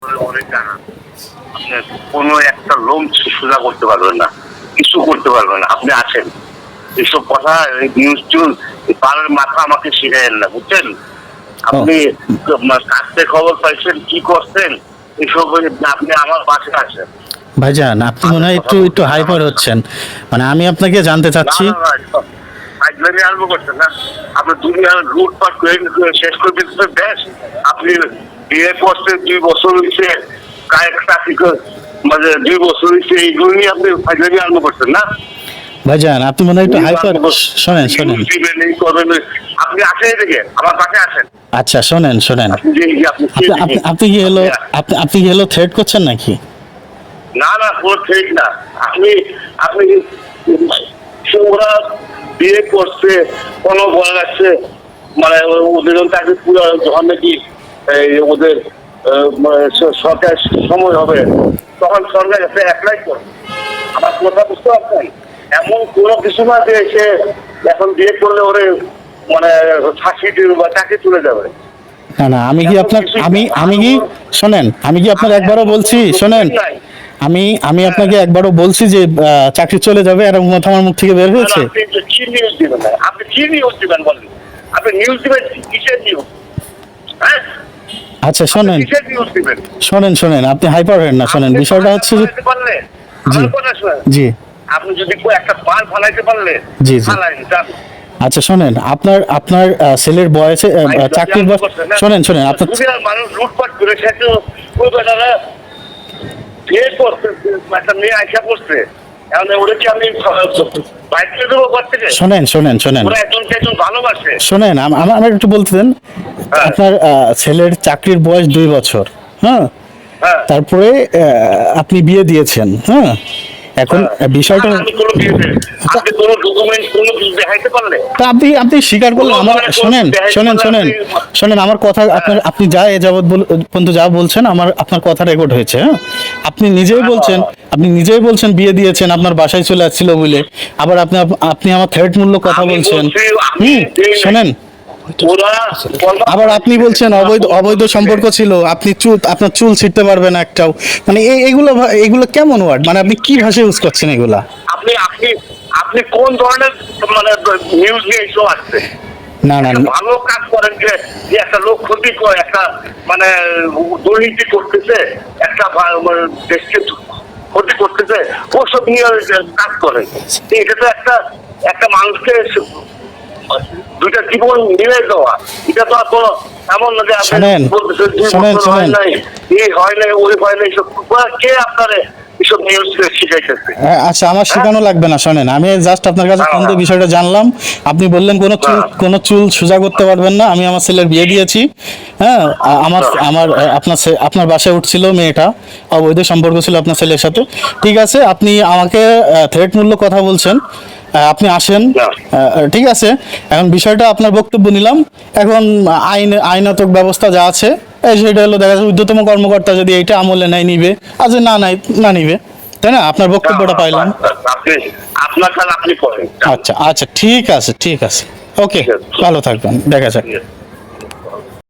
অনেক জানা, আপনি কোনো একটা লোম সোজা করতে পারবেন না, কিছু করতে পারবেন না। আপনি আছেন, এসব কথা নিউজ টিউজ পাড়ার মাথা আমাকে শিখাইেন না, বুঝছেন? আপনি কাছে খবর পাইছেন, কি করছেন এসব, আপনি আমার পাশে আছেন। ভাইজান, আপনি মনে হয় একটু একটু হাইপার হচ্ছেন। মানে আমি আপনাকে জানতে চাচ্ছি, আজলামি আরম্ভ করছেন না, আপনি দুনিয়া লুটপাট করে শেষ করে দিতে দেশ। আপনি বিয়ে করতে 2 বছর হয়েছে, চাকরি মানে 2 বছর হয়েছে, এইগুলো নিয়ে আপনি আজলামি আরম্ভ করছেন না ভাইজান আপনি মনে হয় একটু হাইপার। শোনেন শোনেন, আপনি আসেন এদিকে, আমার পাশে আসেন। আচ্ছা শোনেন শোনেন, আপনি কি হলো, আপনি কি হলো থ্রেট করছেন নাকি? না না, কোনো ঠিক না। আপনি আপনি ওরা বিয়ে করছে, কোনো বলা যাচ্ছে মানে ওদের চাকরি পুরো যখন নাকি ওদের সরকার সময় হবে তখন সরকার একটা অ্যাপ্লাই করে। আমার কথা বুঝতে পারছেন? এমন কোনো কিছু না যে সে এখন বিয়ে করলে ওরে মানে ফাঁসি দিবে বা চাকরি তুলে যাবে। না না, আমি কি আপনার আমি কি শোনেন, আমি কি আপনার একবারও বলছি, শোনেন, আমি আপনাকে একবারও বলছি যে চাকরি চলে যাবে আর কথা আমার মুখ থেকে বের হয়েছে? আপনি কি নিউজ দিবেন? আপনি কি নিউজ দিবেন বলেন? আপনি নিউজ দিবেন কিসের নিউজ? হ্যাঁ আচ্ছা শোনেন শোনেন শোনেন, আপনি হাইপার হবেন না। শোনেন, বিষয়টা হচ্ছে যে জি জি আপনি যদি একটা পাল ফালাইতে পারলে জি জি আচ্ছা শোনেন, আপনার আপনার ছেলের বয়সে চাকরির বয়স, শোনেন শোনেন, আপনার মানুষ লুটপাট করে সে তো ওই বেটারা বিয়ে করছে, একটা মেয়ে আইসা করছে, এখন ওরা কি আমি বাইক করে দেবো ঘর থেকে? শোনেন শোনেন শোনেন, ওরা একজনকে একজন ভালোবাসে। শোনেন, আমার একটু বলতে দেন। আপনার ছেলের চাকরির বয়স 2 বছর, হ্যাঁ, তারপরে আপনি বিয়ে দিয়েছেন, হ্যাঁ। এখন বিষয়টা আপনি আপনি স্বীকার করলেন আমার। শোনেন শোনেন শোনেন শোনেন, আমার কথা আপনার, আপনি যা এ যাবৎ পর্যন্ত যা বলছেন আমার, আপনার কথা রেকর্ড হয়েছে, হ্যাঁ। আপনি নিজেই বলছেন বিয়ে দিয়েছেন, আপনার বাসায় চলে আসছিল বলে, আবার আপনি আমার থ্রেট মূল্য কথা বলছেন। শোনেন, আবার আপনি বলছেন অবৈধ সম্পর্ক ছিল, আপনি আপনার চুল ছিঁড়তে পারবে না একটাও। মানে এগুলো কেমন ওয়ার্ড? মানে আপনি কি ভাষা ইউজ করছেন এগুলা? আপনি আপনি আপনি কোন ধরনের মানে নিউজ নিয়ে এসব আসছে? না না, ভালো কাজ করেন যে একটা লোক ক্ষতি করে, একটা মানে দুর্নীতি করতেছে, একটা দেশকে ক্ষতি করতেছে, ওসব নিয়ে কাজ করে। এটা তো একটা একটা মানুষকে 2টা জীবন মিলে দেওয়া, এটা তো আর কোনো এমন না যে শোনেন শোনেন শোনেন, এই হয় নাই ওই হয় নাই, কে আপনারে এসব নিউজ শিখাইতেছে? আচ্ছা, আমার শেখানো লাগবে না। শোনেন, আমি জাস্ট আপনার কাছে ফোন দিয়ে বিষয়টা জানলাম। আপনি বললেন কোনো চুল সোজা করতে পারবেন না। আমি আমার ছেলের বিয়ে দিয়েছি, হ্যাঁ। আমার আমার আপনার বাসায় উঠছিল মেয়েটা, অবৈধ সম্পর্ক ছিল আপনার ছেলের সাথে। ঠিক আছে, আপনি আমাকে থ্রেট মূল্য কথা বলছেন, আপনি আসেন, ঠিক আছে। এখন বিষয়টা আপনার বক্তব্য নিলাম। এখন আইনাতক ব্যবস্থা যা আছে সেটা হলো, দেখা যাচ্ছে ঊর্ধ্বতম কর্মকর্তা যদি এইটা আমলে নেয় নিবে, আর যে না নিবে, তাই না? আপনার বক্তব্যটা পাইলাম। আপনি আচ্ছা আচ্ছা, ঠিক আছে, ওকে, ভালো থাকবেন, দেখা যাক।